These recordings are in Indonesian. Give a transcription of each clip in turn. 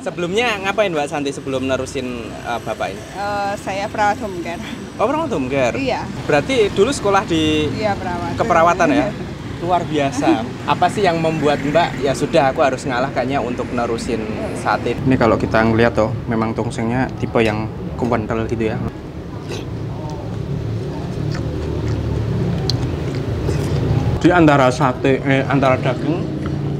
Sebelumnya ngapain Mbak Santi sebelum nerusin Bapak ini? Saya perawat home care. Oh, perawat home care? Iya. Berarti dulu sekolah di keperawatan ya? Luar biasa. Apa sih yang membuat Mbak, ya sudah aku harus ngalah kayaknya untuk nerusin sate. Ini kalau kita ngeliat tuh, memang tongsengnya tipe yang kental gitu ya. Di antara sate, antara daging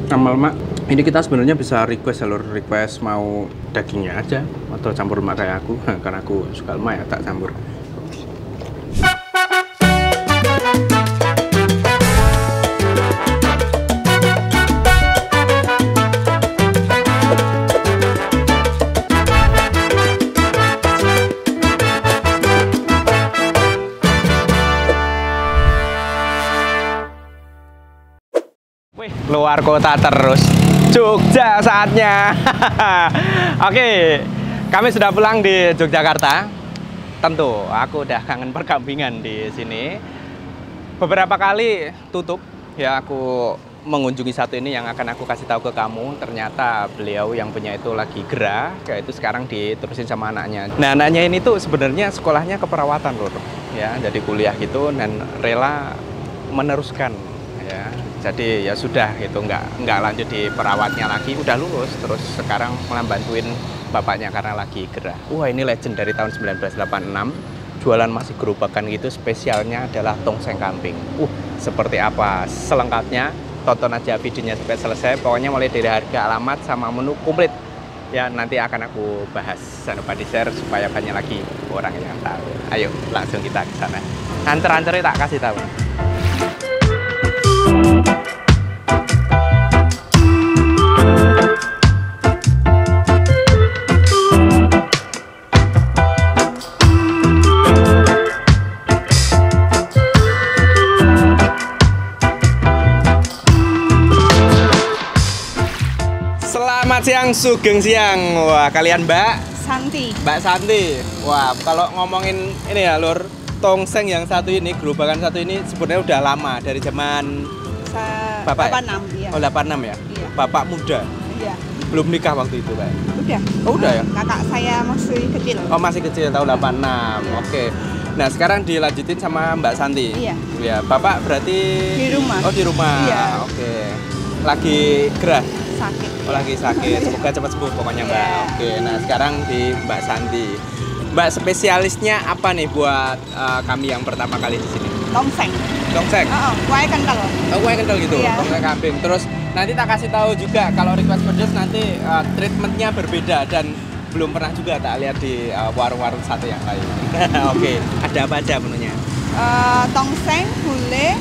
sama lemak, ini kita sebenarnya bisa request mau dagingnya aja atau campur lemak kayak aku, karena aku suka lemak ya, tak campur. Wih, luar kota terus. Jogja saatnya. Oke, kami sudah pulang di Yogyakarta. Tentu, aku udah kangen perkambingan di sini. Beberapa kali tutup, ya aku mengunjungi satu ini yang akan aku kasih tahu ke kamu. Ternyata beliau yang punya itu lagi gerah, kayak itu sekarang diterusin sama anaknya. Nah, anaknya ini tuh sebenarnya sekolahnya keperawatan loh, ya, jadi kuliah gitu dan rela meneruskan, ya. Jadi ya sudah gitu, nggak lanjut di perawatnya lagi, udah lulus terus sekarang malah bantuin bapaknya karena lagi gerah. Wah, ini legend dari tahun 1986, jualan masih gerobakan gitu, spesialnya adalah tongseng kambing. Seperti apa selengkapnya, tonton aja videonya sampai selesai. Pokoknya mulai dari harga, alamat sama menu komplit ya, nanti akan aku bahas. Jangan lupa di share supaya banyak lagi orang yang tahu. Ayo langsung kita ke sana. Anter-anternya tak kasih tahu. Selamat siang, sugeng siang. Wah, kalian Mbak Santi. Mbak Santi. Wah, kalau ngomongin ini ya Lur, tongseng yang satu ini, gerobakan satu ini sebenarnya udah lama, dari zaman Bapak 86 ya? Oh, 86 ya? Iya. Bapak muda? Iya. Belum nikah waktu itu, Mbak? Udah. Oh, udah ya? Kakak saya masih kecil. Oh, masih kecil, tahun 86. Iya. Oke. Nah, sekarang dilanjutin sama Mbak Santi? Iya. Ya, Bapak berarti Di rumah. Oh, di rumah. Iya. Oke. Lagi gerah? Sakit. Oh, lagi sakit. Semoga cepat sembuh pokoknya, Mbak. Iya. Oke, nah sekarang di Mbak Santi. Mbak, spesialisnya apa nih buat kami yang pertama kali di sini? Tongseng. Tongseng? Kue kental. Oh, kue kental gitu? Iya. Tongseng kambing. Terus nanti tak kasih tahu juga kalau request pedas nanti treatmentnya berbeda dan belum pernah juga tak lihat di warung-warung sate yang lain. Oke, ada apa aja menunya? Tongseng, gulai,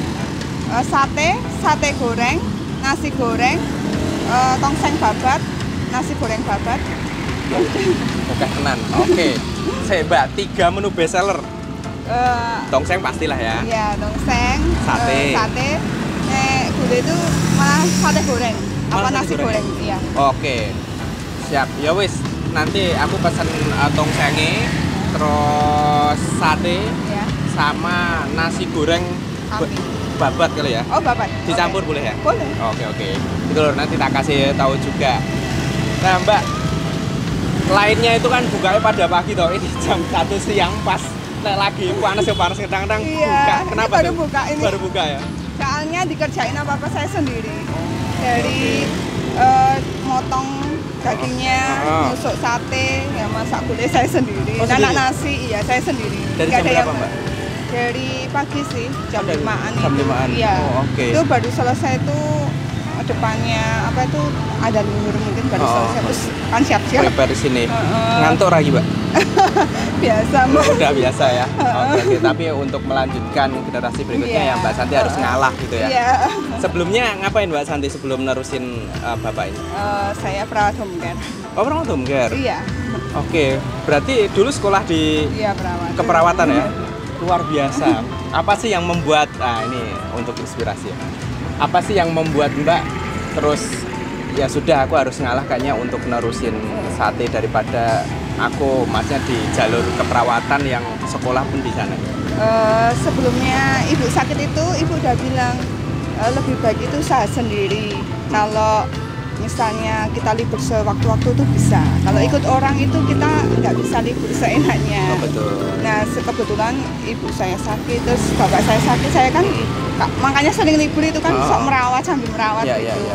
sate goreng, nasi goreng, tongseng babat, nasi goreng babat. Oke, tenan. Oke. Saya Mbak, 3 menu best seller. Tongseng pastilah ya. Iya, tongseng, Sate. Gulai itu malah sate goreng. Malah Apa sate nasi goreng? goreng? Iya. Oke. Siap. Ya wis, nanti aku pesan tongsengi, terus sate, Iya. sama nasi goreng Kambing. babat kali ya. Oh, babat. Dicampur Oke. boleh ya? Boleh. Oke. Itu loh, nanti tak kasih tahu juga. Nah, Mbak, lainnya itu kan bukanya pada pagi toh. Ini jam 1 siang pas lagi panas kadang-kadang Iya, buka. ini Kenapa baru tuh? buka ini. Baru buka ya? Soalnya dikerjain apa-apa saya sendiri. Dari motong dagingnya, nusuk sate, ya masak gulai saya sendiri. Oh, Nanak sendiri? nasi, iya saya sendiri. Dari Nggak jam ada berapa, yang- Mbak? Dari pagi sih, jam Oh, dari 5-an. jam 5-an. Iya. Oh, oke. Itu baru selesai itu depannya apa itu ada luhur mungkin baru selesai terus kan siap-siap. Prepare di sini. Heeh. Ngantuk lagi, Mbak? Biasa Mbak. Udah biasa ya. Oke. Tapi untuk melanjutkan generasi berikutnya Iya. ya Mbak Santi harus ngalah gitu ya. Iya. Sebelumnya ngapain Mbak Santi sebelum nerusin Bapak ini? Saya perawat home care. Oh, perawat home care? Iya. Oke, berarti dulu sekolah di Iya perawat. keperawatan ya? Luar biasa. Apa sih yang membuat, ini untuk inspirasi ya. Apa sih yang membuat Mbak terus, ya sudah aku harus ngalah kayaknya untuk nerusin sate daripada aku masnya di jalur keperawatan yang sekolah pun di sana? Sebelumnya ibu sakit itu, ibu udah bilang lebih baik itu usaha sendiri. Kalau misalnya kita libur sewaktu-waktu itu bisa. Kalau ikut orang itu kita nggak bisa libur seenaknya. Oh, betul. Nah, kebetulan ibu saya sakit, terus bapak saya sakit, saya kan makanya sering libur itu kan sok merawat sambil merawat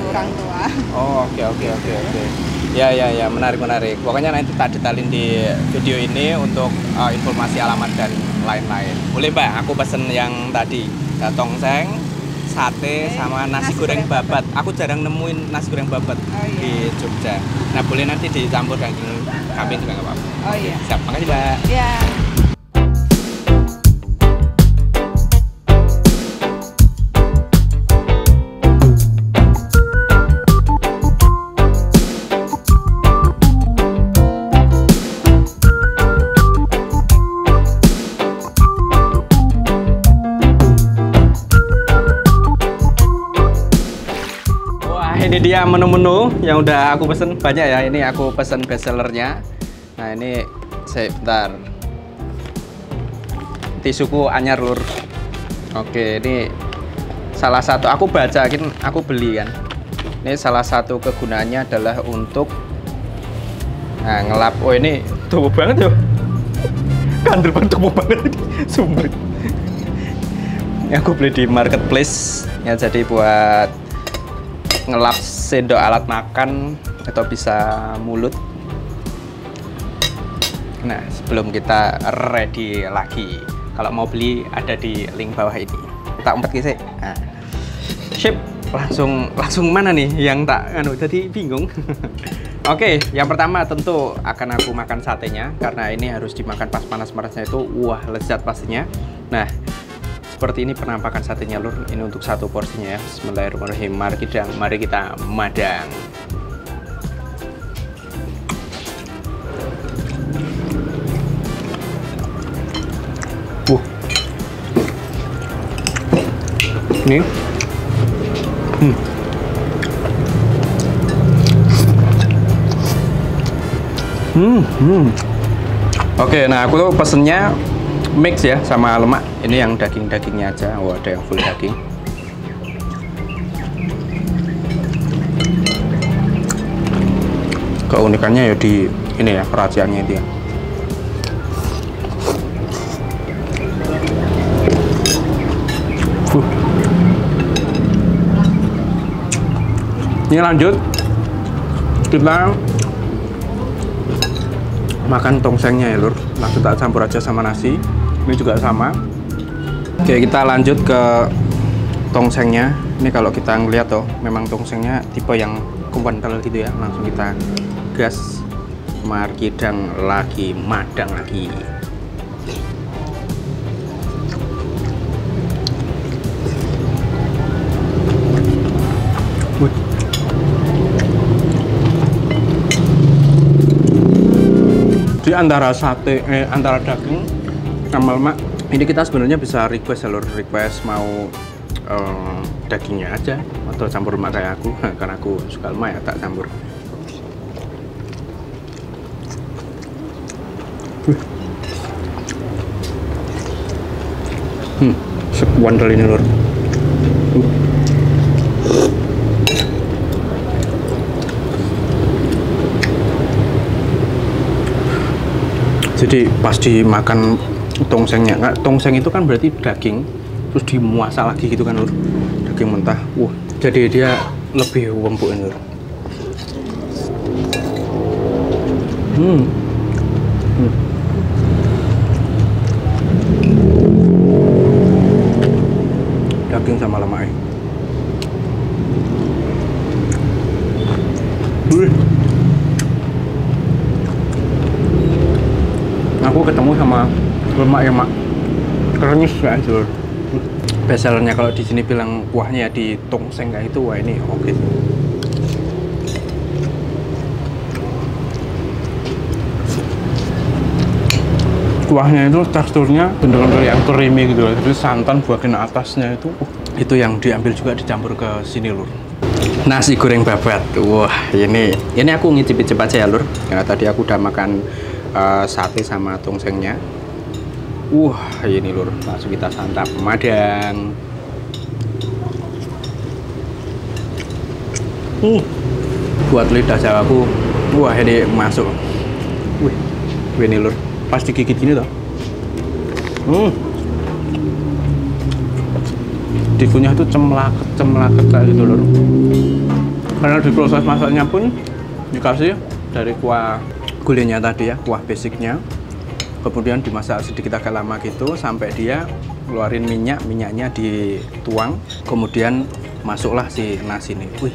orang tua. Oh, oke. Ya, menarik. Pokoknya nanti tak detailin di video ini untuk informasi alamat dan lain-lain. Boleh Mbak, aku pesen yang tadi, tongseng, sate, sama nasi goreng babat. Aku jarang nemuin nasi goreng babat di Jogja. Nah, boleh nanti dicampur daging kambing juga nggak apa-apa. Oh iya. Siap, makasih Mbak. Ya. Ini dia menu-menu yang udah aku pesen, banyak ya. Ini aku pesen bestsellernya. Nah, ini saya bentar. Tisuku anyar lur. Oke, ini salah satu aku bacain, aku beli kan. Ini salah satu kegunaannya adalah untuk ngelap. Oh, ini tubuh banget ya. Kandel banget, tubuh banget ini. Sumpah. Ini aku beli di marketplace ya, jadi buat ngelap sendok alat makan atau bisa mulut. Nah, sebelum kita ready lagi, kalau mau beli ada di link bawah ini. Tak umpet kisah. Nah, sip, langsung mana nih yang tak tadi bingung. Oke, yang pertama tentu akan aku makan satenya karena ini harus dimakan pas panas-panasnya itu, wah lezat pastinya. Nah, seperti ini penampakan satenya lur. Ini untuk satu porsinya ya. Bismillahirrahmanirrahim. Mari kita madang. Ini. Oke, nah aku tuh pesennya mix ya sama lemak. Ini yang daging-dagingnya aja. Oh, ada yang full daging. Keunikannya ya di ini ya, keraciannya itu ya. Ini lanjut kita makan tongsengnya ya lur. Langsung tak campur aja sama nasi. Ini juga sama. Oke, kita lanjut ke tongsengnya. Ini kalau kita ngeliat tuh, memang tongsengnya tipe yang kental gitu ya. Langsung kita gas, markidang lagi, madang lagi. Di antara sate, antara daging sama lemak, ini kita sebenarnya bisa request alur, request mau dagingnya aja atau campur lemak kayak aku. Karena aku suka lemak ya, tak campur. Sekuandel ini lur. Jadi pas dimakan tongsengnya, nggak, tongseng itu kan berarti daging terus dimuasa lagi gitu kan lur, daging mentah. Jadi dia lebih empuk ini lur. Daging sama lemaknya. Aku ketemu sama lemak yang krenyes kayak gitu. Bestsellernya kalau di sini bilang kuahnya di tongseng kayak itu, wah ini oke. Kuahnya itu teksturnya bener-bener yang creamy gitu, terus santan bagian atasnya itu yang diambil juga dicampur ke sini lur. Nasi goreng babat, wah ini aku ngicip-icip aja ya lur. Karena tadi aku udah makan sate sama tongsengnya. Wah ini lur, langsung kita santap madang. buat lidah Jawaku. Wah, ini masuk. Wih, ini lur. Pas digigit gini toh. Dikunyah itu cemlaket kayak gitu lur. Karena di proses masaknya pun dikasih dari kuah gulainya tadi ya, kuah basicnya. Kemudian dimasak sedikit agak lama gitu sampai dia keluarin minyaknya dituang, kemudian masuklah si nasi ini. Wih,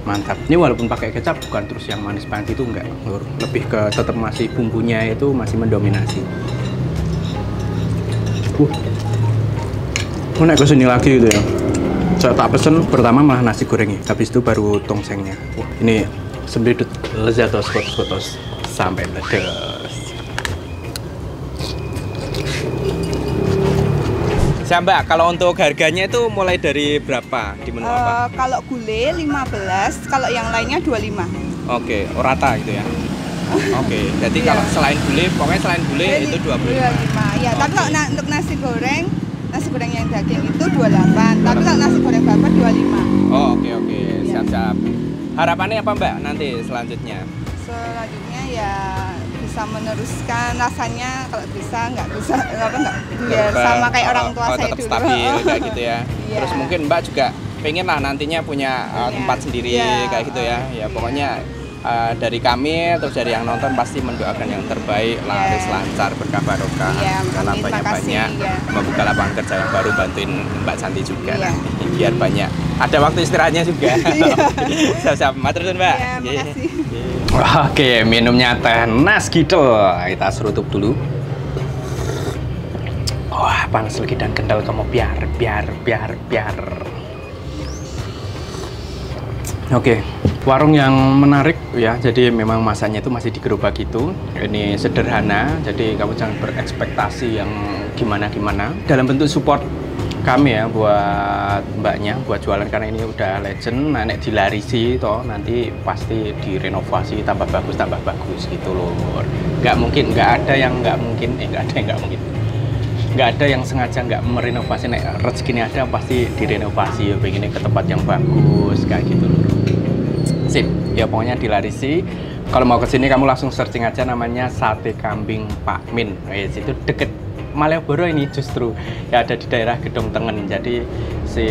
mantap. Ini walaupun pakai kecap bukan terus yang manis banget itu enggak, lur. Lebih ke tetap masih bumbunya itu masih mendominasi. Naik ke sini lagi gitu ya. Saya tak pesen pertama malah nasi gorengnya, habis itu baru tongsengnya. Wah, ini sembedut lezatos kotos sampai ledes. Siap Mbak, kalau untuk harganya itu mulai dari berapa di menu apa? Kalau gulai 15, kalau yang lainnya 25. Oke, rata gitu ya. Oke, jadi kalau selain gulai, pokoknya selain gulai itu 25. Ya, tapi kalau untuk nasi goreng yang daging itu 28, tapi kalau nasi goreng babat 25. Oh, oke, siap-siap. Harapannya apa Mbak nanti selanjutnya? Selanjutnya ya bisa meneruskan rasanya, kalau bisa nggak biar sama kayak orang tua saya tetap dulu. Stabil kayak gitu ya. Iya. Terus mungkin Mbak juga pengen lah nantinya punya tempat sendiri kayak gitu ya. Ya pokoknya dari kami terus dari yang nonton pasti mendoakan yang terbaik, laris lancar, berkah barokah, dalam banyak-banyak membuka lapangan kerja yang baru, bantuin Mbak Santi juga nanti, biar banyak ada waktu istirahatnya juga. Siap-siap, matur nuwun Mbak. Makasih. Oke, minumnya teh nas gitu. Kita serutup dulu. Wah, panas lagi dan kental kamu biar. Oke, warung yang menarik ya. Jadi memang masanya itu masih di gerobak itu. Ini sederhana, jadi kamu jangan berekspektasi yang gimana-gimana. Dalam bentuk support kami ya buat mbaknya, buat jualan, karena ini udah legend. Nek dilarisi toh nanti pasti direnovasi tambah bagus gitu loh. Nggak ada yang nggak mungkin. Nggak ada yang sengaja nggak merenovasi. Nek rezekinya ada pasti direnovasi ya, begini ke tempat yang bagus kayak gitu loh. Sip, ya pokoknya dilarisi. Kalau mau kesini kamu langsung searching aja namanya Sate Kambing Pak Min. Itu deket Malioboro ini justru ya, ada di daerah Gedong Tengen. Jadi si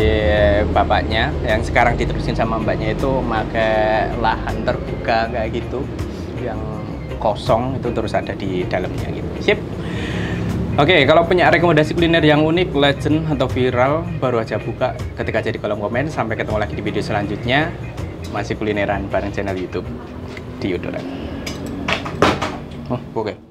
bapaknya yang sekarang diterusin sama mbaknya itu pakai lahan terbuka kayak gitu, yang kosong itu terus ada di dalamnya gitu. Sip. Oke, kalau punya rekomendasi kuliner yang unik, legend atau viral, baru aja buka ketik aja di kolom komen. Sampai ketemu lagi di video selanjutnya. Masih kulineran bareng channel YouTube di Udara. Oke.